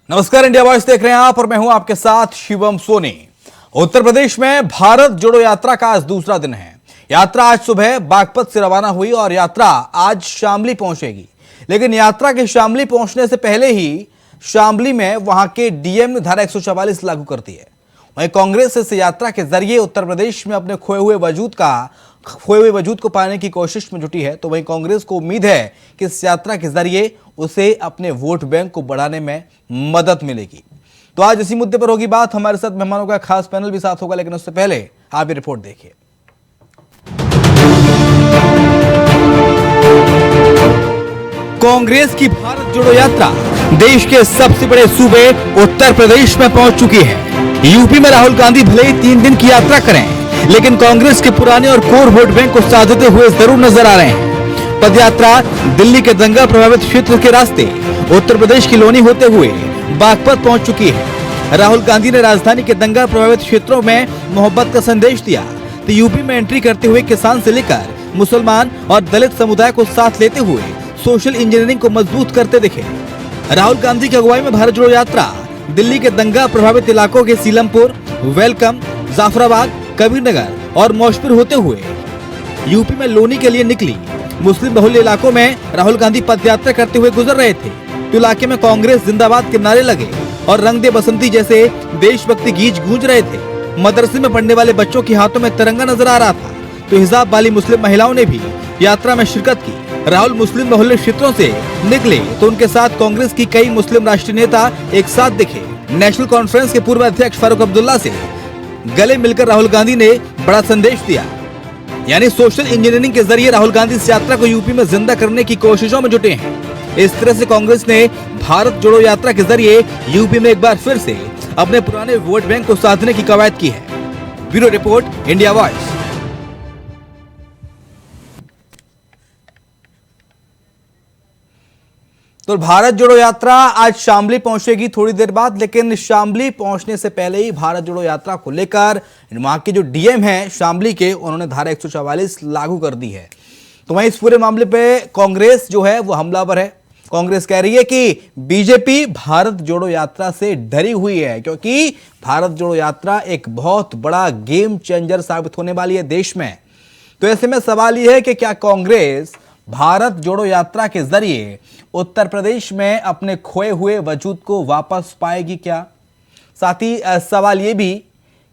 नमस्कार, India voice देख रहे हैं आप और मैं हूं आपके साथ शिवम सोनी। उत्तर प्रदेश में भारत जोड़ो यात्रा का आज दूसरा दिन है। यात्रा आज सुबह बागपत से रवाना हुई और यात्रा आज शामली पहुंचेगी। लेकिन यात्रा के शामली पहुंचने से पहले ही शामली में वहां के डीएम ने धारा 144 लागू कर दी है। वहीं कांग्रेस इस यात्रा के जरिए उत्तर प्रदेश में अपने खोए हुए वजूद को पाने की कोशिश में जुटी है। तो वहीं कांग्रेस को उम्मीद है कि इस यात्रा के जरिए उसे अपने वोट बैंक को बढ़ाने में मदद मिलेगी। तो आज इसी मुद्दे पर होगी बात। हमारे साथ मेहमानों का खास पैनल भी साथ होगा, लेकिन उससे पहले आप ये रिपोर्ट देखिए। कांग्रेस की भारत जोड़ो यात्रा देश के सबसे बड़े सूबे उत्तर प्रदेश में पहुंच चुकी है। यूपी में राहुल गांधी भले ही 3 दिन की यात्रा करें, लेकिन कांग्रेस के पुराने और कोर वोट बैंक को साधते हुए जरूर नजर आ रहे हैं। पदयात्रा दिल्ली के दंगा प्रभावित क्षेत्र के रास्ते उत्तर प्रदेश की लोनी होते हुए बागपत पहुंच चुकी है। राहुल गांधी ने राजधानी के दंगा प्रभावित क्षेत्रों में मोहब्बत का संदेश दिया तो यूपी में एंट्री करते हुए किसान से लेकर मुसलमान और दलित समुदाय को साथ लेते हुए सोशल इंजीनियरिंग को मजबूत करते दिखे। राहुल गांधी की अगुवाई में भारत जोड़ो यात्रा दिल्ली के दंगा प्रभावित इलाकों के सीलमपुर, वेलकम, जाफराबाद, कबीरनगर और मौजपुर होते हुए यूपी में लोनी के लिए निकली। मुस्लिम बहुल इलाकों में राहुल गांधी पदयात्रा करते हुए गुजर रहे थे तो इलाके में कांग्रेस जिंदाबाद के नारे लगे और रंग दे बसंती जैसे देशभक्ति गीत गूंज रहे थे। मदरसे में पढ़ने वाले बच्चों के हाथों में तिरंगा नजर आ रहा था तो हिजाब वाली मुस्लिम महिलाओं ने भी यात्रा में शिरकत की। राहुल मुस्लिम बहुल्य क्षेत्रों से निकले तो उनके साथ कांग्रेस की कई मुस्लिम राष्ट्रीय नेता एक साथ दिखे। नेशनल कॉन्फ्रेंस के पूर्व अध्यक्ष फारूक अब्दुल्ला से गले मिलकर राहुल गांधी ने बड़ा संदेश दिया। यानी सोशल इंजीनियरिंग के जरिए राहुल गांधी इस यात्रा को यूपी में जिंदा करने की कोशिशों में जुटे हैं। इस तरह से कांग्रेस ने भारत जोड़ो यात्रा के जरिए यूपी में एक बार फिर से अपने पुराने वोट बैंक को साधने की कवायद की है। Bureau report, India voice. तो भारत जोड़ो यात्रा आज शामली पहुंचेगी थोड़ी देर बाद, लेकिन शामली पहुंचने से पहले ही भारत जोड़ो यात्रा को लेकर वहां के जो डीएम हैं शामली के, उन्होंने धारा 144 लागू कर दी है। तो वहीं इस पूरे मामले पे कांग्रेस जो है वो हमलावर है। कांग्रेस कह रही है कि बीजेपी भारत जोड़ो यात्रा से डरी हुई है, क्योंकि भारत जोड़ो यात्रा एक बहुत बड़ा गेम चेंजर साबित होने वाली है देश में। तो ऐसे में सवाल यह है कि क्या कांग्रेस भारत जोड़ो यात्रा के जरिए उत्तर प्रदेश में अपने खोए हुए वजूद को वापस पाएगी क्या? साथ ही सवाल यह भी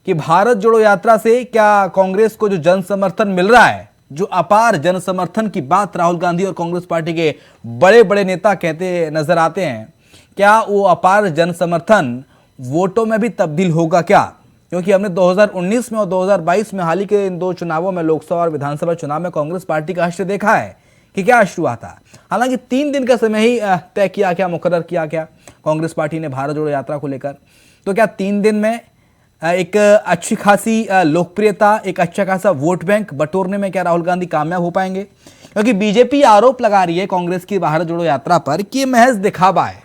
कि भारत जोड़ो यात्रा से क्या कांग्रेस को जो जन समर्थन मिल रहा है, जो अपार जन समर्थन की बात राहुल गांधी और कांग्रेस पार्टी के बड़े बड़े नेता कहते नजर आते हैं, क्या वो अपार जन समर्थन वोटों में भी तब्दील होगा क्या? क्योंकि हमने 2019 में और 2022 में हाल ही के इन 2 चुनावों में, लोकसभा और विधानसभा चुनाव में कांग्रेस पार्टी का हश्र देखा है कि क्या हश्र हुआ था। हालांकि 3 दिन का समय ही तय किया क्या, मुकर्रर किया क्या कांग्रेस पार्टी ने भारत जोड़ो यात्रा को लेकर। तो क्या 3 दिन में एक अच्छी खासी लोकप्रियता, एक अच्छा खासा वोट बैंक बटोरने में क्या राहुल गांधी कामयाब हो पाएंगे? क्योंकि बीजेपी आरोप लगा रही है कांग्रेस की भारत जोड़ो यात्रा पर कि यह महज दिखावा है।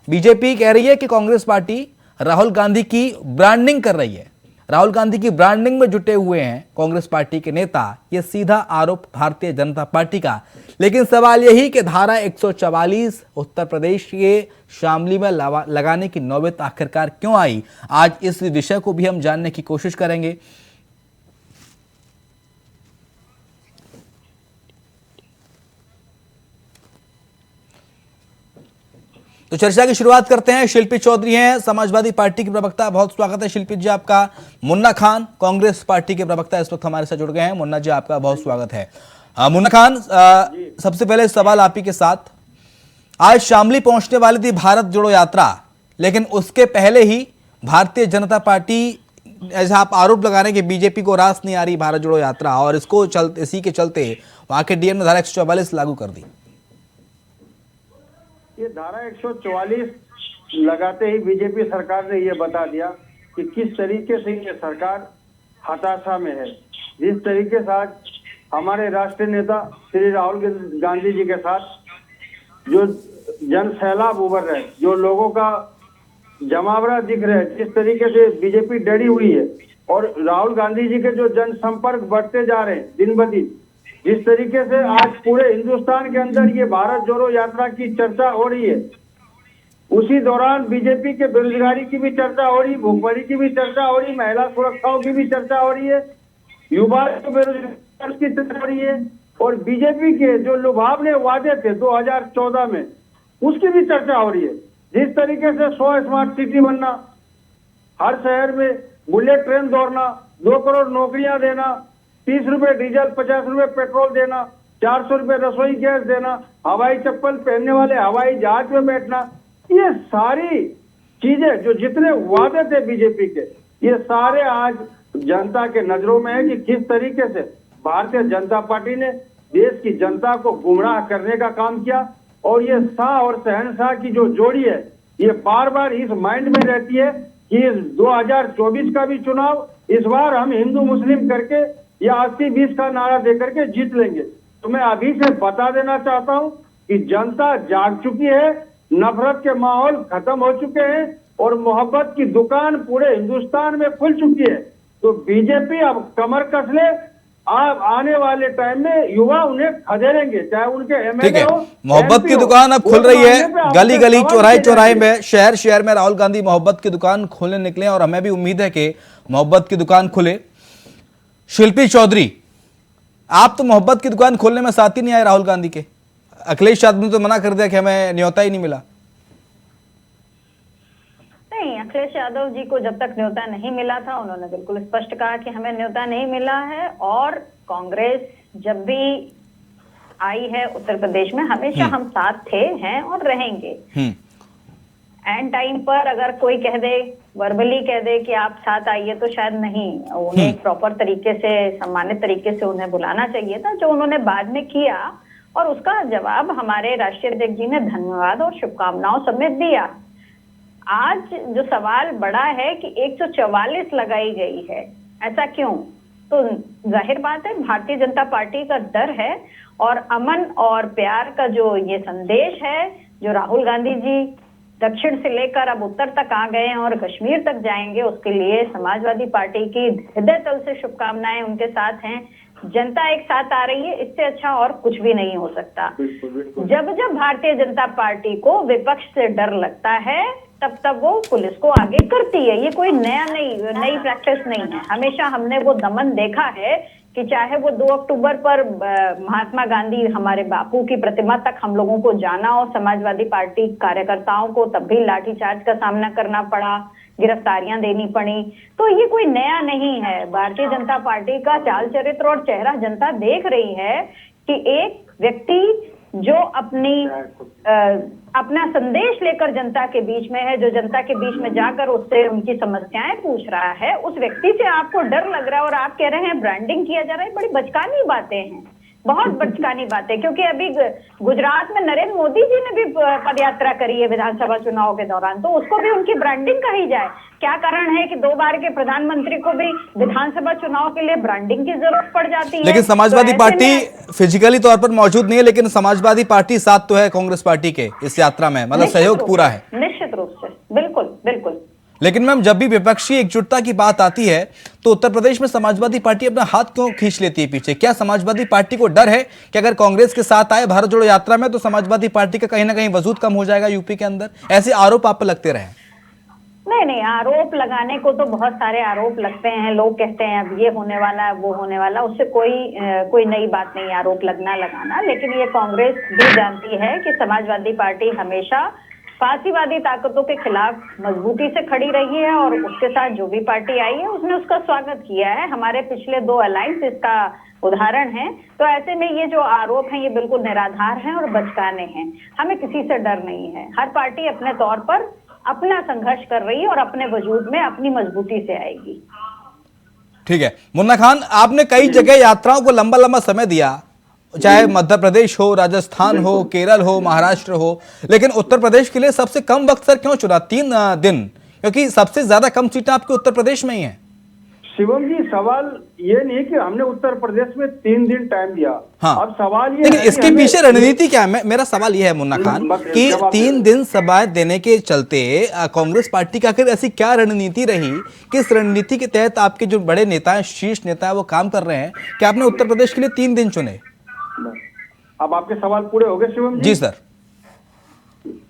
बीजेपी कह रही है कि कांग्रेस पार्टी राहुल गांधी की ब्रांडिंग कर रही है, राहुल गांधी की ब्रांडिंग में जुटे हुए हैं कांग्रेस पार्टी के नेता। यह सीधा आरोप भारतीय जनता पार्टी का। लेकिन सवाल यही कि धारा 144 उत्तर प्रदेश के शामली में लगाने की नौबत आखिरकार क्यों आई, आज इस विषय को भी हम जानने की कोशिश करेंगे। तो चर्चा की शुरुआत करते हैं। शिल्पी चौधरी हैं समाजवादी पार्टी की प्रवक्ता, बहुत स्वागत है शिल्पी जी आपका। मुन्ना खान कांग्रेस पार्टी के प्रवक्ता इस वक्त हमारे साथ जुड़ गए हैं। मुन्ना जी आपका बहुत स्वागत है। मुन्ना खान, सबसे पहले सवाल आप ही के साथ। आज शामली पहुंचने वाली थी भारत जोड़ो यात्रा, लेकिन उसके पहले ही भारतीय जनता पार्टी, ऐसा आप आरोप लगा रहे हैं कि बीजेपी को रास नहीं आ रही भारत जोड़ो यात्रा, और इसी के चलते वहां के डीएम ने धारा 144 लागू कर दी। ये धारा 144 लगाते ही बीजेपी सरकार ने ये बता दिया कि किस तरीके से ये सरकार हताशा में है। जिस तरीके से आज हमारे राष्ट्रीय नेता श्री राहुल गांधी जी के साथ जो जन सैलाब उभर रहे, जो लोगों का जमावड़ा दिख रहे हैं, जिस तरीके से बीजेपी डरी हुई है और राहुल गांधी जी के जो जनसंपर्क बढ़ते जा रहे हैं दिन ब दिन, जिस तरीके से आज पूरे हिंदुस्तान के अंदर ये भारत जोड़ो यात्रा की चर्चा हो रही है, उसी दौरान बीजेपी के बेरोजगारी की भी चर्चा हो रही, भूखमरी की भी चर्चा हो रही, महिला सुरक्षाओं की भी चर्चा हो रही है, युवा के बेरोजगार की चर्चा हो रही है, और बीजेपी के जो लुभावने वादे थे 2014 में उसकी भी चर्चा हो रही है। जिस तरीके से 100 स्मार्ट सिटी बनना, हर शहर में बुलेट ट्रेन दौड़ना, 2 करोड़ नौकरियां देना, 30 रुपए डीजल, 50 रुपए पेट्रोल देना, 400 रुपए रसोई गैस देना, हवाई चप्पल पहनने वाले हवाई जहाज में बैठना, ये सारी चीजें जो जितने वादे थे बीजेपी के, ये सारे आज जनता के नजरों में है कि किस तरीके से भारतीय जनता पार्टी ने देश की जनता को गुमराह करने का काम किया। और ये शाह और शहनशाह की जो जोड़ी है, ये बार बार इस माइंड में रहती है कि इस 2024 का भी चुनाव इस बार हम हिंदू मुस्लिम करके या 80-20 का नारा देकर के जीत लेंगे। तो मैं अभी से बता देना चाहता हूं कि जनता जाग चुकी है, नफरत के माहौल खत्म हो चुके हैं और मोहब्बत की दुकान पूरे हिंदुस्तान में खुल चुकी है। तो बीजेपी अब कमर कस ले, आप आने वाले टाइम में युवा उन्हें खदेड़ेंगे, चाहे उनके ठीक एमएलए है, हो, मोहब्बत MP की हो। दुकान अब खुल वोट रही मांगने है, पे आपसे गली गली सवाल चौराहे किए चौराहे जाएंगे। में, शहर शहर में राहुल गांधी मोहब्बत की दुकान खोलने निकले और हमें भी उम्मीद है कि मोहब्बत की दुकान खुले। शिल्पी चौधरी, आप तो मोहब्बत की दुकान खोलने में साथ ही नहीं आए राहुल गांधी के। अखिलेश यादव ने तो मना कर दिया कि हमें न्योता ही नहीं मिला। नहीं, अखिलेश यादव जी को जब तक न्योता नहीं मिला था उन्होंने बिल्कुल स्पष्ट कहा कि हमें न्योता नहीं मिला है। और कांग्रेस जब भी आई है उत्तर प्रदेश में हमेशा हम साथ थे, हैं और रहेंगे। एंड टाइम पर अगर कोई कह दे, वर्बली कह दे कि आप साथ आइए, तो शायद नहीं, उन्हें एक प्रॉपर तरीके से, सम्मानित तरीके से उन्हें बुलाना चाहिए था, जो उन्होंने बाद में किया। और उसका जवाब हमारे राष्ट्रीय अध्यक्ष जी ने धन्यवाद और शुभकामनाओं समेत दिया। आज जो सवाल बड़ा है कि 144 लगाई गई है, ऐसा क्यों? तो जाहिर बात है भारतीय जनता पार्टी का डर है और अमन और प्यार का जो ये संदेश है, जो राहुल गांधी जी दक्षिण से लेकर अब उत्तर तक आ गए हैं और कश्मीर तक जाएंगे, उसके लिए समाजवादी पार्टी की हृदय तल से शुभकामनाएं उनके साथ हैं। जनता एक साथ आ रही है, इससे अच्छा और कुछ भी नहीं हो सकता। जब जब भारतीय जनता पार्टी को विपक्ष से डर लगता है, तब तब वो पुलिस को आगे करती है। ये कोई नई प्रैक्टिस नहीं है। हमेशा हमने वो दमन देखा है कि चाहे वो 2 अक्टूबर पर महात्मा गांधी, हमारे बापू की प्रतिमा तक हम लोगों को जाना हो, समाजवादी पार्टी कार्यकर्ताओं को तब भी लाठीचार्ज का सामना करना पड़ा, गिरफ्तारियां देनी पड़ी। तो ये कोई नया नहीं है। भारतीय जनता पार्टी का चाल चरित्र और चेहरा जनता देख रही है कि एक व्यक्ति जो अपना संदेश लेकर जनता के बीच में है, जो जनता के बीच में जाकर उससे उनकी समस्याएं पूछ रहा है, उस व्यक्ति से आपको डर लग रहा है और आप कह रहे हैं ब्रांडिंग किया जा रहा है। बड़ी बचकानी बातें हैं, बहुत बचकानी बातें। क्योंकि अभी गुजरात में नरेंद्र मोदी जी ने भी पदयात्रा करी है विधानसभा चुनाव के दौरान, तो उसको भी उनकी ब्रांडिंग कही जाए। क्या कारण है कि 2 बार के प्रधानमंत्री को भी विधानसभा चुनाव के लिए ब्रांडिंग की जरूरत पड़ जाती है? लेकिन समाजवादी तो पार्टी फिजिकली तौर पर मौजूद नहीं है, लेकिन समाजवादी पार्टी साथ तो है कांग्रेस पार्टी के इस यात्रा में, मतलब सहयोग पूरा है। निश्चित रूप से, बिल्कुल बिल्कुल। लेकिन मैम, जब भी विपक्षी एकजुटता की बात आती है तो उत्तर प्रदेश में समाजवादी पार्टी अपना हाथ क्यों खींच लेती है पीछे? क्या समाजवादी पार्टी को डर है कि अगर कांग्रेस के साथ आए भारत जोड़ो यात्रा में तो समाजवादी पार्टी का कहीं ना कहीं वजूद कम हो जाएगा यूपी के अंदर? ऐसे आरोप आप पर लगते रहे? नहीं, आरोप लगाने को तो बहुत सारे आरोप लगते हैं। लोग कहते हैं अब ये होने वाला है, वो होने वाला, उससे कोई नई बात नहीं, आरोप लगाना। लेकिन ये कांग्रेस भी जानती है कि समाजवादी पार्टी हमेशा फासीवादी ताकतों के खिलाफ मजबूती से खड़ी रही है और उसके साथ जो भी पार्टी आई है उसने उसका स्वागत किया है। हमारे पिछले 2 अलायंस इसका उदाहरण है। तो ऐसे में ये जो आरोप हैं ये बिल्कुल निराधार हैं और बचकाने हैं। हमें किसी से डर नहीं है। हर पार्टी अपने तौर पर अपना संघर्ष कर रही है और अपने वजूद में अपनी मजबूती से आएगी। ठीक है मुन्ना खान, आपने कई जगह यात्राओं को लंबा लंबा समय दिया, चाहे मध्य प्रदेश हो, राजस्थान हो, केरल हो, महाराष्ट्र हो, लेकिन उत्तर प्रदेश के लिए सबसे कम वक्त सर क्यों चुना 3 दिन? क्योंकि सबसे ज्यादा कम सीटें आपके उत्तर प्रदेश में ही हैं। शिवम जी, सवाल ये नहीं कि हमने उत्तर प्रदेश में 3 दिन टाइम दिया। हाँ। अब सवाल ये लेकिन है कि इसके हमें- पीछे रणनीति क्या है? मेरा सवाल यह है मुन्ना खान कि 3 दिन सभाएं देने के चलते कांग्रेस पार्टी का आखिर ऐसी क्या रणनीति रही, किस रणनीति के तहत आपके जो बड़े नेता हैं, शीर्ष नेता है, वो काम कर रहे हैं कि आपने उत्तर प्रदेश के लिए 3 दिन चुने? अब आपके सवाल पूरे हो गए शिवम जी? जी सर।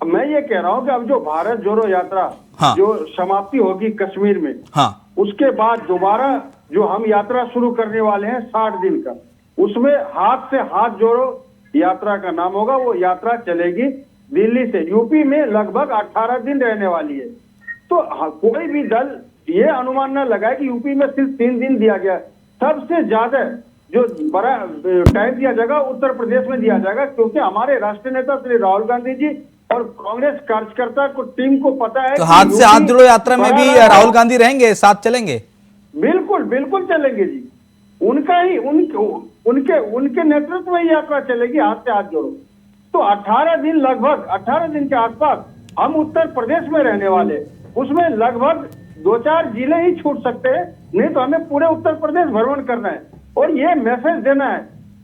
मैं ये कह रहा हूँ कि अब जो भारत जोड़ो यात्रा हाँ। जो समाप्ति होगी कश्मीर में, हाँ उसके बाद दोबारा जो हम यात्रा शुरू करने वाले हैं 60 दिन का, उसमें हाथ से हाथ जोड़ो यात्रा का नाम होगा। वो यात्रा चलेगी दिल्ली से यूपी में, लगभग 18 दिन रहने वाली है। तो कोई भी दल ये अनुमान न लगाए कि यूपी में सिर्फ 3 दिन दिया गया। सबसे ज्यादा जो बड़ा टाइम दिया जाएगा उत्तर प्रदेश में दिया जाएगा, क्योंकि हमारे राष्ट्रीय नेता श्री राहुल गांधी जी और कांग्रेस कार्यकर्ता को टीम को पता है तो कि हाथ से हाथ यूपी जोड़ो यात्रा में भी बड़ा राहुल गांधी रहेंगे, साथ चलेंगे? बिल्कुल बिल्कुल चलेंगे जी। उनका ही उनके नेतृत्व में यात्रा चलेगी, हाथ से हाथ जोड़ो। तो 18 दिन, लगभग 18 दिन के आसपास हम उत्तर प्रदेश में रहने वाले, उसमें लगभग 2-4 जिले ही छूट सकते हैं, नहीं तो हमें पूरे उत्तर प्रदेश भ्रमण करना है। और ये मैसेज देना है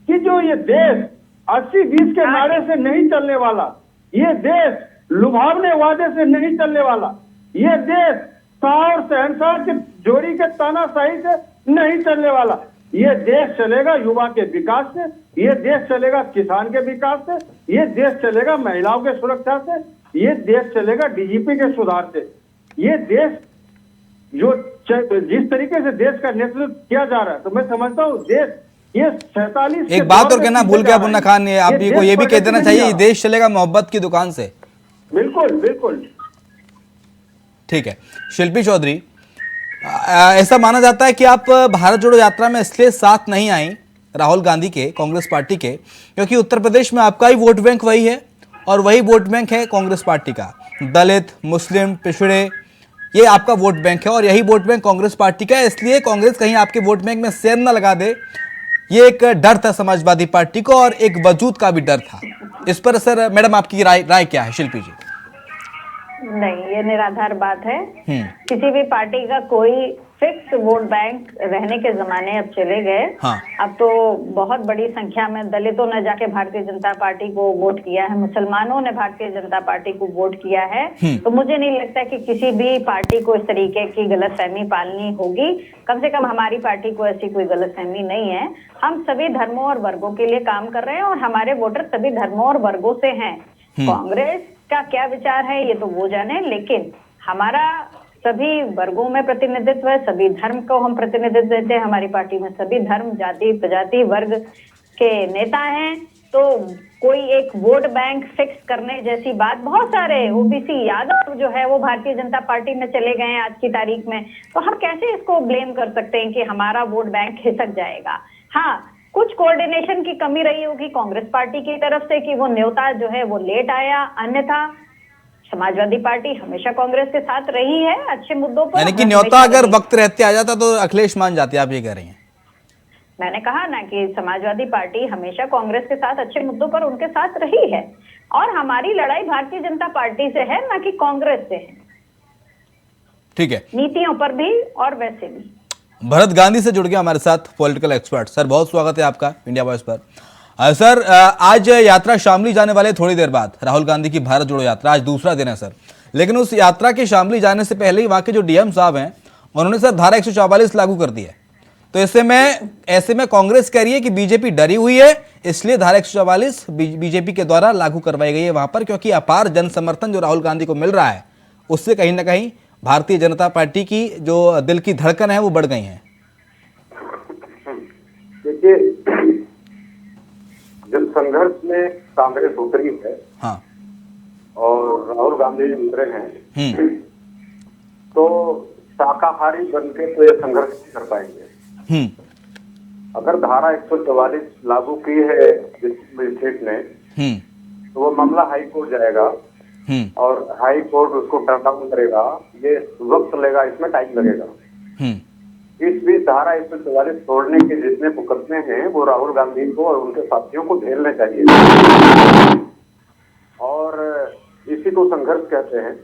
कि जो ये देश 80-20 के नारे से नहीं चलने वाला, ये देश लुभावने वादे से नहीं चलने वाला, ये देश शाह और शहंशाह के जोड़ी के तानाशाही से नहीं चलने वाला। ये देश चलेगा युवा के विकास से, ये देश चलेगा किसान के विकास से, ये देश चलेगा महिलाओं के सुरक्षा से, ये देश चलेगा डीजीपी के सुधार से। ये देश जो जिस तरीके से देश का नेतृत्व किया जा रहा है, तो मैं समझता हूँ देश ये 47 एक बात और कहना भूल गया मुन्ना खान, आप को ये भी कह देना चाहिए, ये देश चलेगा मोहब्बत की दुकान से। बिल्कुल बिल्कुल ठीक है शिल्पी चौधरी, ऐसा माना जाता है कि आप भारत जोड़ो यात्रा में इसलिए साथ नहीं आई राहुल गांधी के, कांग्रेस पार्टी के, क्योंकि उत्तर प्रदेश में आपका ही वोट बैंक वही है और वही वोट बैंक है कांग्रेस पार्टी का। दलित, मुस्लिम, पिछड़े, ये आपका वोट बैंक है और यही वोट बैंक कांग्रेस पार्टी का है। इसलिए कांग्रेस कहीं आपके वोट बैंक में सेंध न लगा दे, ये एक डर था समाजवादी पार्टी को और एक वजूद का भी डर था। इस पर सर मैडम आपकी राय क्या है? शिल्पी जी। नहीं, ये निराधार बात है। किसी भी पार्टी का कोई फिक्स वोट बैंक रहने के जमाने अब चले गए। हाँ। अब तो बहुत बड़ी संख्या में दलितों ने जाके भारतीय जनता पार्टी को वोट किया है, मुसलमानों ने भारतीय जनता पार्टी को वोट किया है। तो मुझे नहीं लगता कि किसी भी पार्टी को इस तरीके की गलतफहमी पालनी होगी। कम से कम हमारी पार्टी को ऐसी कोई गलतफहमी नहीं है। हम सभी धर्मों और वर्गों के लिए काम कर रहे हैं और हमारे वोटर सभी धर्मों और वर्गों से हैं। कांग्रेस का क्या विचार है ये तो वो जाने, लेकिन हमारा सभी वर्गों में प्रतिनिधित्व है, सभी धर्म को हम प्रतिनिधित्व देते हैं। हमारी पार्टी में सभी धर्म, जाति, प्रजाति, वर्ग के नेता हैं। तो कोई एक वोट बैंक फिक्स करने जैसी बात, बहुत सारे ओबीसी यादव जो है वो भारतीय जनता पार्टी में चले गए हैं आज की तारीख में, तो हम कैसे इसको ब्लेम कर सकते हैं कि हमारा वोट बैंक खिसक जाएगा। हाँ, कुछ कोऑर्डिनेशन की कमी रही होगी कांग्रेस पार्टी की तरफ से कि वो न्योता जो है वो लेट आया, अन्यथा समाजवादी पार्टी हमेशा कांग्रेस के साथ रही है अच्छे मुद्दों पर। यानी कि न्योता अगर वक्त रहते आ जाता तो अखिलेश मान जाते, आप ये कह रही हैं? मैंने कहा ना कि समाजवादी पार्टी हमेशा कांग्रेस के साथ अच्छे मुद्दों पर उनके साथ रही है और हमारी लड़ाई भारतीय जनता पार्टी से है, ना कि कांग्रेस से है। ठीक है, नीतियों पर भी और वैसे भी। भरत गांधी से जुड़ गया हमारे साथ पॉलिटिकल एक्सपर्ट। सर बहुत स्वागत है आपका इंडिया वॉइस पर। सर आज यात्रा शामली जाने वाले थोड़ी देर बाद, राहुल गांधी की भारत जोड़ो यात्रा आज दूसरा दिन है सर, लेकिन उस यात्रा के शामली जाने से पहले ही वहां के जो डीएम साहब हैं उन्होंने सर धारा 144 लागू कर दी है। तो ऐसे में कांग्रेस कह रही है कि बीजेपी डरी हुई है, इसलिए धारा 144 बीजेपी के द्वारा लागू करवाई गई है वहां पर, क्योंकि अपार जन समर्थन जो राहुल गांधी को मिल रहा है उससे कहीं ना कहीं भारतीय जनता पार्टी की जो दिल की धड़कन है वो बढ़ गई है। देखिए, जब संघर्ष में कांग्रेस उतरी है, हाँ, और राहुल गांधी जी उतरे हैं, तो शाकाहारी बनके तो ये संघर्ष नहीं कर पाएंगे। अगर धारा 144 लागू की है जिस मजिस्ट्रेट ने, तो वो मामला हाई कोर्ट जाएगा और हाई कोर्ट उसको टर्न डाउन करेगा। ये वक्त लेगा, इसमें टाइम लगेगा। इस बीच धारा 144 छोड़ने के जितने मुकदमे हैं वो राहुल गांधी को और उनके साथियों को झेलने चाहिए और इसी को संघर्ष कहते हैं।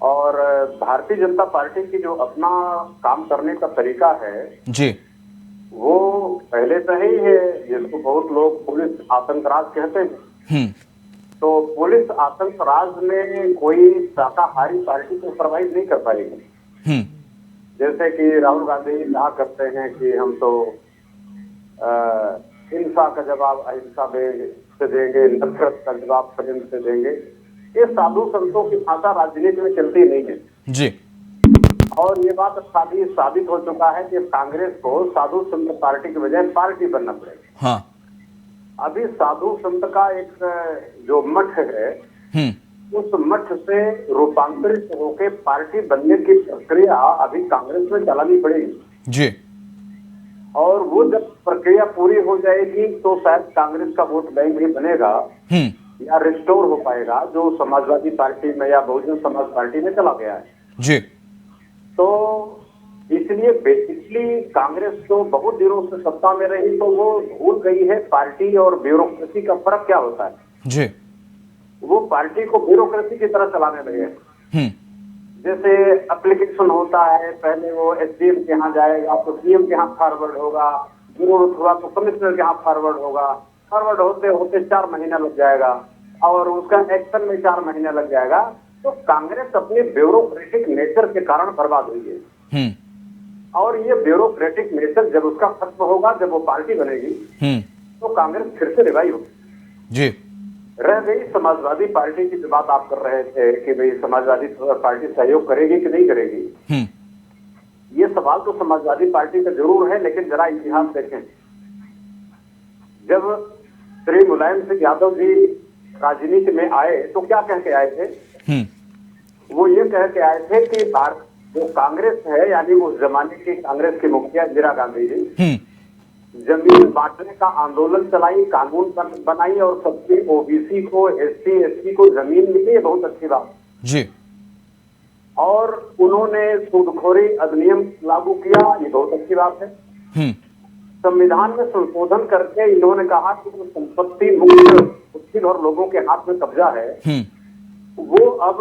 और भारतीय जनता पार्टी की जो अपना काम करने का तरीका है जी, वो पहले से ही है, जिसको बहुत लोग पुलिस आतंकराज कहते हैं। तो पुलिस आतंकराज में कोई शाकाहारी पार्टी को सरवाइव नहीं कर पाएगी। जैसे कि राहुल गांधी कहा करते हैं कि हम तो हिंसा का जवाब अहिंसा से देंगे, नफरत का जवाब प्रेम से देंगे। ये साधु संतों की भाषा राजनीति में चलती नहीं है जी। और ये बात साबित हो चुका है कि कांग्रेस को साधु संत पार्टी के बजाय पार्टी बनना पड़ेगा। हाँ। अभी साधु संत का एक जो मठ है, उस मठ से रूपांतरित होकर पार्टी बनने की प्रक्रिया अभी कांग्रेस में चलानी पड़ेगी जी। और वो जब प्रक्रिया पूरी हो जाएगी तो शायद कांग्रेस का वोट बैंक भी बनेगा या रिस्टोर हो पाएगा, जो समाजवादी पार्टी में या बहुजन समाज पार्टी में चला गया है जी। तो इसलिए बेसिकली कांग्रेस तो बहुत दिनों से सत्ता में रही तो वो भूल गई है पार्टी और ब्यूरोक्रेसी का फर्क क्या होता है जी। वो पार्टी को ब्यूरोक्रेसी की तरह चलाने लगे। जैसे एप्लीकेशन होता है, पहले वो एसडीएम के यहाँ जाएगा तो सीएम के यहाँ फॉरवर्ड होगा, जरूरत हुआ तो कमिश्नर के यहाँ फॉरवर्ड होगा, फॉरवर्ड होते होते 4 महीना लग जाएगा और उसका एक्शन में 4 महीना लग जाएगा। तो कांग्रेस अपने ब्यूरोक्रेटिक नेचर के कारण बर्बाद हुई है और ये ब्यूरोक्रेटिक नेचर जब उसका खत्म होगा, जब वो पार्टी बनेगी तो कांग्रेस फिर से रिवाइव होगी जी। रह गई समाजवादी पार्टी की जो बात आप कर रहे थे कि भाई समाजवादी पार्टी सहयोग करेगी कि नहीं करेगी, ये सवाल तो समाजवादी पार्टी का जरूर है, लेकिन जरा इतिहास देखें। जब श्री मुलायम सिंह यादव जी राजनीति में आए तो क्या कह के आए थे? वो ये कह के आए थे कि भारत जो कांग्रेस है, यानी उस जमाने की कांग्रेस की मुखिया इंदिरा गांधी जी जमीन बांटने का आंदोलन चलाई, कानून बनाई और सबके ओबीसी को, एससी एसटी को जमीन मिली, बहुत अच्छी बात जी। और उन्होंने सूदखोरी अधिनियम लागू किया, ये बहुत अच्छी बात है। संविधान में संशोधन करके इन्होंने कहा कि जो संपत्ति मुक्त और लोगों के हाथ में कब्जा है वो अब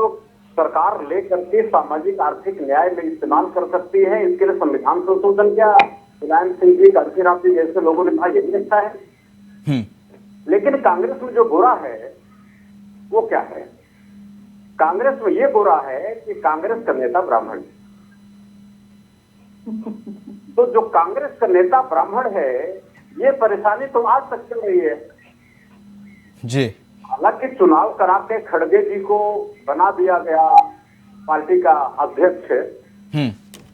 सरकार लेकर के सामाजिक आर्थिक न्याय में इस्तेमाल कर सकती है। इसके लिए संविधान संशोधन किया। मुलायम सिंह जी, कांसी राम जी जैसे लोगों ने कहा यही अच्छा है। लेकिन कांग्रेस में जो बुरा है वो क्या है? कांग्रेस में ये बुरा है कि कांग्रेस का नेता ब्राह्मण तो जो कांग्रेस का नेता ब्राह्मण है, ये परेशानी तो आज तक चल रही है जी। हालांकि चुनाव करा के खड़गे जी को बना दिया गया पार्टी का अध्यक्ष,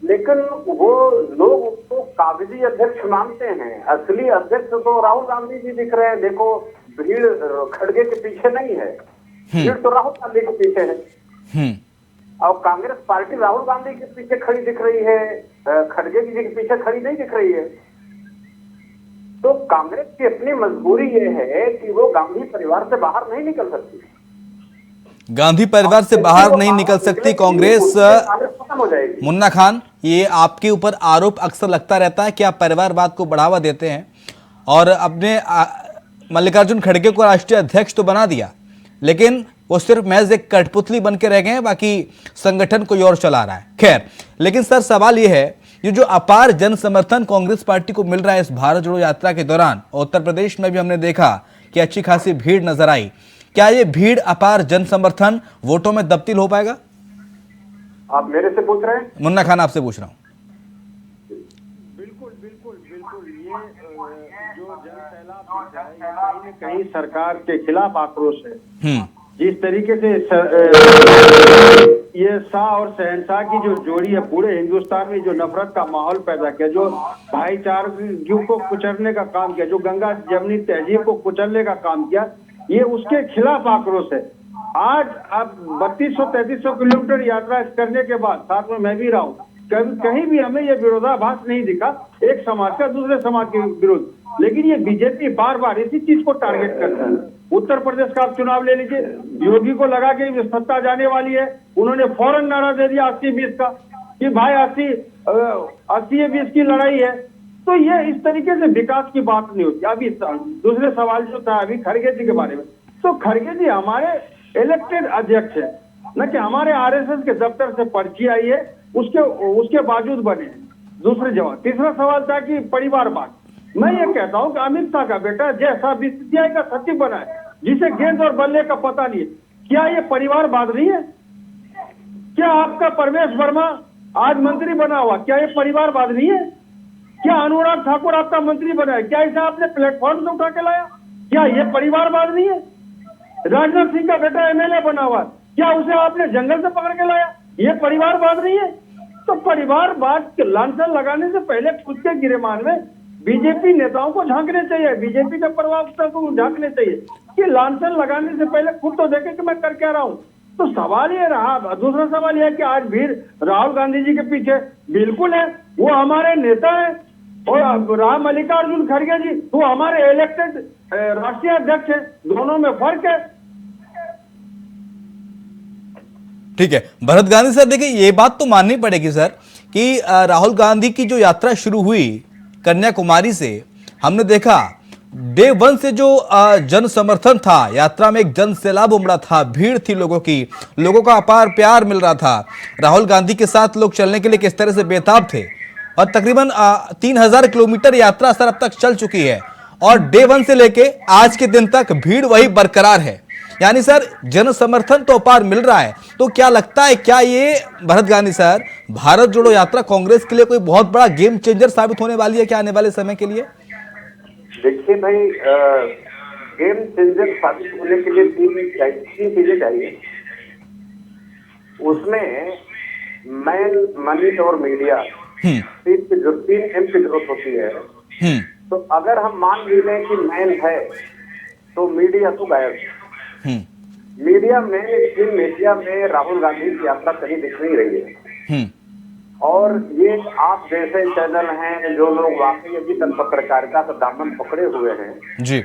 लेकिन वो लोग उसको कागजी अध्यक्ष मानते हैं। असली अध्यक्ष तो राहुल गांधी जी दिख रहे हैं। देखो, भीड़ खड़गे के पीछे नहीं है, भीड़ तो राहुल गांधी के पीछे है और कांग्रेस पार्टी राहुल गांधी के पीछे खड़ी दिख रही है, खड़गे जी के पीछे खड़ी नहीं दिख रही है। तो कांग्रेस की अपनी मजबूरी ये है कि वो गांधी परिवार से बाहर नहीं निकल सकती। गांधी परिवार से बाहर नहीं निकल सकती कांग्रेस। मुन्ना खान, ये आपके ऊपर आरोप अक्सर लगता रहता है कि आप परिवारवाद को बढ़ावा देते हैं और अपने मल्लिकार्जुन खड़गे को राष्ट्रीय अध्यक्ष तो बना दिया, लेकिन वो सिर्फ महज एक कठपुतली बन के रह गए हैं, बाकी संगठन कोई और चला रहा है। खैर, लेकिन सर सवाल ये है, ये जो अपार जन समर्थन कांग्रेस पार्टी को मिल रहा है इस भारत जोड़ो यात्रा के दौरान, उत्तर प्रदेश में भी हमने देखा कि अच्छी खासी भीड़ नजर आई, क्या ये भीड़ अपार जन समर्थन वोटों में तब्दील हो पाएगा? आप मेरे से पूछ रहे हैं? मुन्ना खान आपसे पूछ रहा हूँ। बिल्कुल बिल्कुल बिल्कुल, ये जो जन सैलाब है, कहीं न कहीं सरकार के खिलाफ आक्रोश है। जिस तरीके से ये शाह और शहनशाह की जो जोड़ी है, पूरे हिंदुस्तान में जो नफरत का माहौल पैदा किया, जो भाईचारे को कुचलने का काम किया, जो गंगा जमनी तहजीब को कुचलने का काम किया, ये उसके खिलाफ आक्रोश है। आज अब 3200-3300 किलोमीटर यात्रा करने के बाद, साथ में मैं भी रहा हूँ, कहीं भी हमें ये विरोधाभास नहीं दिखा एक समाज का दूसरे समाज के विरुद्ध। लेकिन ये बीजेपी बार बार इसी चीज को टारगेट करता है। उत्तर प्रदेश का आप चुनाव ले लीजिए, योगी को लगा कि सत्ता जाने वाली है, उन्होंने फौरन नारा दे दिया 80-20 का कि भाई 80-20 की लड़ाई है। तो ये इस तरीके से विकास की बात नहीं होती। अभी दूसरे सवाल जो था अभी खड़गे जी के बारे में, तो खड़गे जी हमारे इलेक्टेड अध्यक्ष है, न कि हमारे आरएसएस के दफ्तर से पर्ची आई है उसके बावजूद बने। दूसरे जवाब, तीसरा सवाल था कि परिवारवाद। मैं ये कहता हूँ कि अमित शाह का बेटा जैसा बीसीसीआई का सचिव बना है, जिसे गेंद और बल्ले का पता नहीं है, क्या ये परिवारवाद नहीं है? क्या आपका परवेश वर्मा आज मंत्री बना हुआ, क्या ये परिवारवाद नहीं है? क्या अनुराग ठाकुर आपका मंत्री बना है, क्या इसे आपने प्लेटफॉर्म से उठा के लाया, क्या ये परिवारवाद नहीं है? राजनाथ सिंह का बेटा एमएलए बना हुआ, क्या उसे आपने जंगल से पकड़ के लाया? ये परिवारवाद नहीं है? तो परिवारवाद के लांछन लगाने से पहले खुद के गिरेबान में बीजेपी नेताओं को झांकने चाहिए, बीजेपी के प्रवक्ता को झांकने चाहिए कि लांछन लगाने से पहले खुद तो देखे कि मैं कर क्या रहा हूं। तो सवाल ये रहा, दूसरा सवाल यह कि आज भीड़ राहुल गांधी जी के पीछे बिल्कुल है, वो हमारे नेता है, और राम मल्लिकार्जुन खड़गे जी वो हमारे इलेक्टेड राष्ट्रीय अध्यक्ष है, दोनों में फर्क है। ठीक है भरत गांधी सर, देखिए ये बात तो माननी पड़ेगी सर कि राहुल गांधी की जो यात्रा शुरू हुई कन्याकुमारी से, हमने देखा डे वन से जो जन समर्थन था, यात्रा में एक जन सैलाब उमड़ा था, भीड़ थी लोगों की, लोगों का अपार प्यार मिल रहा था, राहुल गांधी के साथ लोग चलने के लिए किस तरह से बेताब थे, और तकरीबन 3000 किलोमीटर यात्रा सर अब तक चल चुकी है, और डे वन से लेके आज के दिन तक भीड़ वही बरकरार है, यानी सर जन समर्थन तो अपार मिल रहा है। तो क्या लगता है, क्या ये भरत गांधी सर भारत जोड़ो यात्रा कांग्रेस के लिए कोई बहुत बड़ा गेम चेंजर साबित होने वाली है क्या आने वाले समय के लिए? देखिए भाई, गेम चेंजर साबित होने के लिए तीन चीजें चाहिए। उसमें मैन, मनी और मीडिया, तीन एम की जरूरत होती है। तो अगर हम मान भी लें कि मैन है तो मीडिया तो गायब। मीडिया में राहुल गांधी की यात्रा कहीं दिख नहीं रही है। और ये आप जैसे चैनल हैं जो लोग वाकई अभी तक पत्रकारिता का दामन पकड़े हुए हैं जी,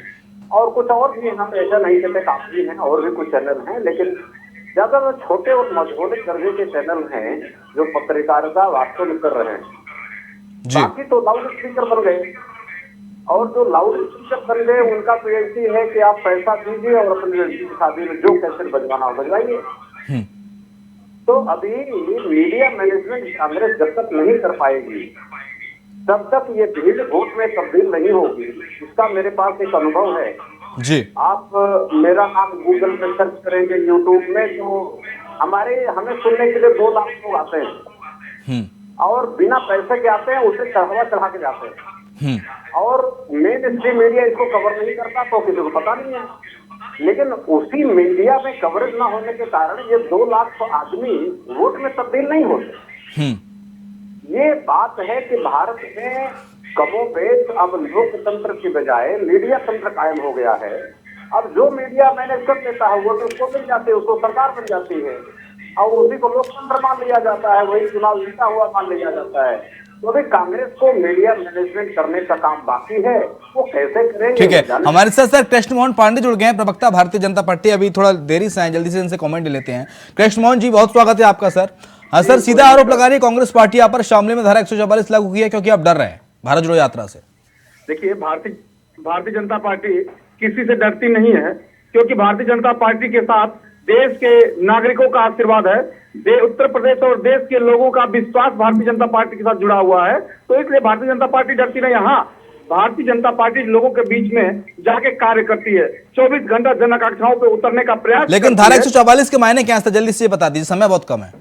और कुछ और भी, हम ऐसा नहीं कहते काफी हैं, और भी कुछ चैनल हैं, लेकिन ज्यादा छोटे और मझोले दर्जे के चैनल हैं जो पत्रकारिता वास्तव में कर रहे हैं। बाकी तो लाउड स्पीकर बन गए, और जो लाउड स्पीकर बन गए उनका तो ऐसी है कि आप पैसा दीजिए और अपनी लड़की की शादी में जो कैसेट बजवाना हो बजवाइए। तो अभी मीडिया मैनेजमेंट कांग्रेस जब तक नहीं कर पाएगी तब तक ये भीड़ वोट में तब्दील नहीं होगी। इसका मेरे पास एक अनुभव है जी। आप मेरा नाम गूगल पे सर्च करेंगे, यूट्यूब में, तो हमें सुनने के लिए 2 लाख लोग आते हैं और बिना पैसे के आते हैं, उसे चढ़ावा चढ़ा के जाते हैं, और मेन स्ट्रीम मीडिया इसको कवर नहीं करता तो किसी को पता नहीं है। लेकिन उसी मीडिया में कवरेज ना होने के कारण ये 2 लाख आदमी वोट में तब्दील नहीं होते। ये बात है कि भारत में कमोबेश अब लोकतंत्र की बजाय मीडिया तंत्र कायम हो गया है। अब जो मीडिया मैनेज कर लेता है वो तो उसको मिल जाती है, उसको सरकार बन जाती है, और उसी को लोकतंत्र मान लिया जाता है, वही चुनाव जीता हुआ मान लिया जाता है। तो अभी कांग्रेस को मीडिया मैनेजमेंट करने का काम बाकी है, वो कैसे करेंगे? ठीक है, हमारे साथ सर कृष्ण मोहन पांडे जुड़ गए हैं, प्रवक्ता भारतीय जनता पार्टी। अभी थोड़ा देरी से आए, जल्दी से इनसे कमेंट लेते हैं। कृष्ण मोहन जी, बहुत स्वागत है आपका सर। हाँ सर, सीधा आरोप लगा रही है कांग्रेस पार्टी यहाँ पर शामली में धारा 144 लागू की है क्योंकि आप डर रहे हैं भारत जोड़ो यात्रा से। देखिए, भारतीय जनता पार्टी किसी से डरती नहीं है, क्योंकि भारतीय जनता पार्टी के साथ देश के नागरिकों का आशीर्वाद है, उत्तर प्रदेश और देश के लोगों का विश्वास भारतीय जनता पार्टी के साथ जुड़ा हुआ है। तो इसलिए भारतीय जनता पार्टी डरती नहीं। हाँ, भारतीय जनता पार्टी लोगों के बीच में जाके कार्य करती है, 24 घंटा जन आकांक्षाओं पे उतरने का प्रयास। लेकिन धारा 144 के मायने क्या है, जल्दी से बता दीजिए, समय बहुत कम है।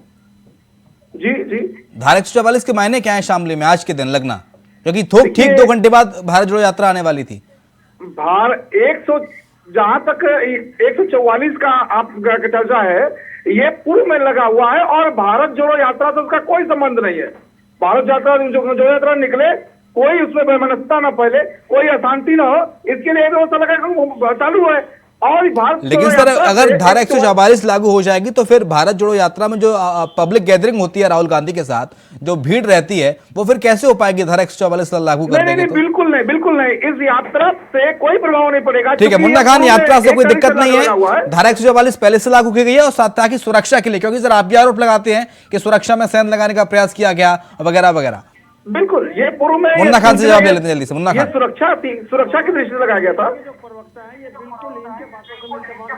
जी जी, धारा 144 के मायने क्या है शामली में आज के दिन लगना, क्योंकि ठीक 2 घंटे बाद भारत जोड़ो यात्रा आने वाली थी। जहां तक 144 का आपका चर्चा है, ये पूर्व में लगा हुआ है और भारत जोड़ो यात्रा से उसका कोई संबंध नहीं है। भारत जोड़ो यात्रा निकले, कोई उसमें वैमनस्यता न फैले, कोई अशांति न हो, इसके लिए व्यवस्था लगा चालू है। और लेकिन सर, अगर धारा 144 लागू हो जाएगी तो फिर भारत जोड़ो यात्रा में जो पब्लिक गैदरिंग होती है राहुल गांधी के साथ, जो भीड़ रहती है, वो फिर कैसे हो पाएगी धारा 144 लागू कर देंगे तो? बिल्कुल नहीं, बिल्कुल नहीं, इस यात्रा से कोई प्रभाव नहीं पड़ेगा। ठीक है मुन्ना खान, यात्रा से कोई दिक्कत नहीं है, धारा 144 पहले से लागू की गई है, और साथ ताकि सुरक्षा के लिए, क्योंकि सर आप भी आरोप लगाते हैं कि सुरक्षा में सेंध लगाने का प्रयास किया गया वगैरह वगैरह। बिल्कुल, ये पूर्व में मुन्ना खान से जवाब ले लेते हैं जल्दी से। मुन्ना खान, सुरक्षा की दृष्टि से लगाया गया था। जो प्रवक्ता है, ये बिल्कुल इनके बातों को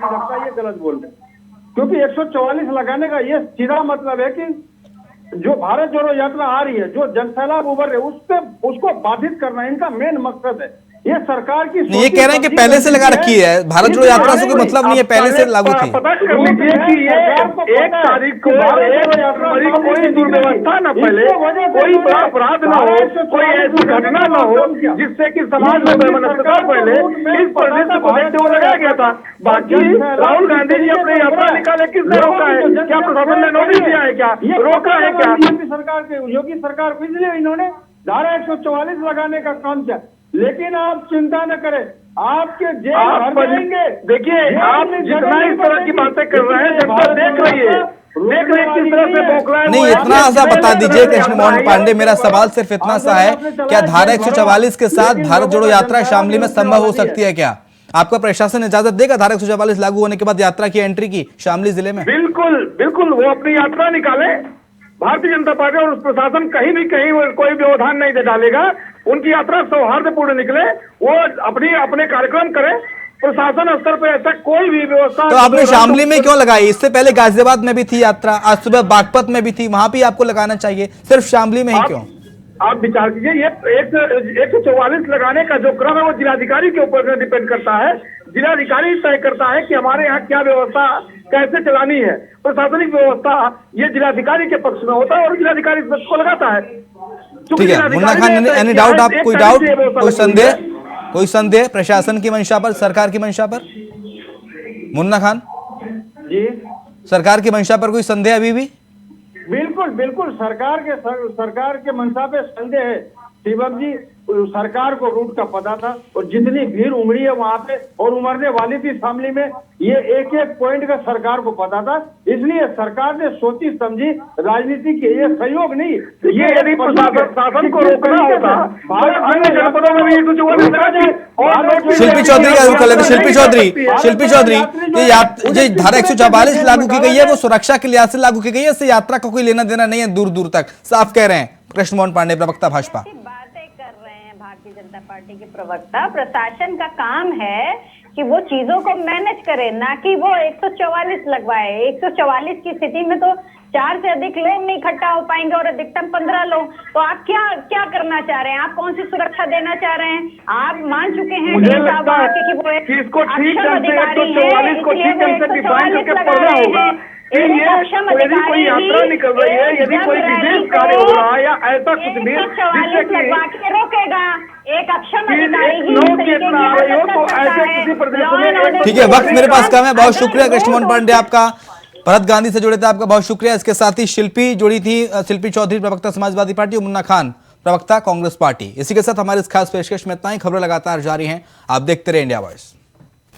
लगता है ये गलत बोल रहे, क्योंकि 144 लगाने का ये सीधा मतलब है कि जो भारत जोड़ो यात्रा आ रही है, जो जनसैलाब उभर रहे, उसको बाधित करना इनका मेन मकसद है। ये सरकार की नहीं, ये कह रहे हैं कि पहले से लगा रखी है, भारत जोड़ो यात्रा से कोई मतलब नहीं है, पहले से लागू थी। पता कर लीजिए कि ये 1 तारीख को 1 जनवरी कोई दुर्व्यवस्था न फैले, कोई बड़ा अपराध न हो, कोई ऐसी घटना न हो जिससे कि समाज में वैमनस्यता फैले, इस परिदृश्य को देखते हुए लगाया गया था। बाकी राहुल गांधी जी अपनी यात्रा निकाले, किसने रोका है? क्या प्रशासन ने नोटिस दिया है? क्या रोका है? क्या योगी सरकार को इसलिए इन्होंने धारा 144 लगाने का काम किया। लेकिन आप चिंता न करें, आपके जेल भर जाएंगे। देखिए, आप जितना इस तरह की बातें कर रहे हैं, जनता देख रही है, देख रहे किस तरह से बौखला है। नहीं, इतना सा बता दीजिए कृष्ण मोहन पांडे, मेरा सवाल सिर्फ इतना सा है, क्या धारा 144 के साथ भारत जोड़ो यात्रा शामली में संभव हो सकती है? क्या आपका प्रशासन इजाजत देगा धारा 144 लागू होने के बाद यात्रा की एंट्री की शामली जिले में? बिल्कुल बिल्कुल, वो अपनी यात्रा निकाले। भारतीय जनता पार्टी और प्रशासन कहीं भी कहीं कोई व्यवधान नहीं डालेगा। उनकी यात्रा सौहार्दपूर्ण निकले, वो अपने कार्यक्रम करें। प्रशासन स्तर पर ऐसा कोई भी व्यवस्था। तो आपने शामली में क्यों लगाई? इससे पहले गाजियाबाद में भी थी यात्रा, आज सुबह बागपत में भी थी, वहां भी आपको लगाना चाहिए, सिर्फ शामली में ही क्यों? आप विचार कीजिए, ये 144 लगाने का जो क्रम है वो जिलाधिकारी के ऊपर डिपेंड करता है। जिलाधिकारी तय करता है कि हमारे यहाँ क्या व्यवस्था कैसे चलानी है। प्रशासनिक व्यवस्था ये जिलाधिकारी के पक्ष में होता है और जिलाधिकारी इस पक्ष को लगाता है। ठीक है मुन्ना खान, एनी डाउट? आप कोई डाउट, कोई संदेह प्रशासन की मंशा पर, सरकार की मंशा पर? मुन्ना खान जी, सरकार की मंशा पर कोई संदेह अभी भी? बिल्कुल बिल्कुल, सरकार के मंशा पे संदेह है शिवम जी। सरकार को रूट का पता था और जितनी भीड़ उमड़ी है वहां पे और उमड़ने वाली थी शामली में, ये एक एक पॉइंट का सरकार को पता था। इसलिए सरकार ने सोची समझी राजनीति के ये सहयोग नहीं, ये यदि प्रशासन को रोकना होता अन्य जनपदों में भी शिल्पी चौधरी का रुख कर लेते। शिल्पी चौधरी ये धारा 144 लागू की गई है, वो सुरक्षा के लिहाज से लागू की गई है, इससे यात्रा का कोई लेना देना नहीं है दूर दूर तक, साफ कह रहे हैं कृष्ण मोहन पांडे, प्रवक्ता भाजपा। भारतीय जनता पार्टी के प्रवक्ता, प्रशासन का काम है कि वो चीजों को मैनेज करे, ना कि वो 144 लगवाए। 144 की स्थिति में तो 4 से अधिक लोग नहीं इकट्ठा हो पाएंगे और अधिकतम 15 लोग। तो आप क्या करना चाह रहे हैं? आप कौन सी सुरक्षा देना चाह रहे हैं? आप मान चुके हैं मुझे लगता है कि वो अक्षम अधिकारी है, यदि कोई यात्रा निकल रही है, यदि कोई विशेष कार्य हो रहा है या ऐसा कुछ भी जिससे कि रोकेगा एक अक्षम अधिकारी ठीक है, वक्त मेरे पास कम है। बहुत शुक्रिया कृष्ण मोहन पांडे आपका, भरत गांधी से जुड़े थे, आपका बहुत शुक्रिया। इसके साथ ही शिल्पी जुड़ी थी, शिल्पी चौधरी प्रवक्ता समाजवादी पार्टी और मुन्ना खान प्रवक्ता कांग्रेस पार्टी। इसी के साथ हमारे इस खास पेशकश में इतना ही। खबरें लगातार जारी हैं, आप देखते रहे इंडिया वॉइस।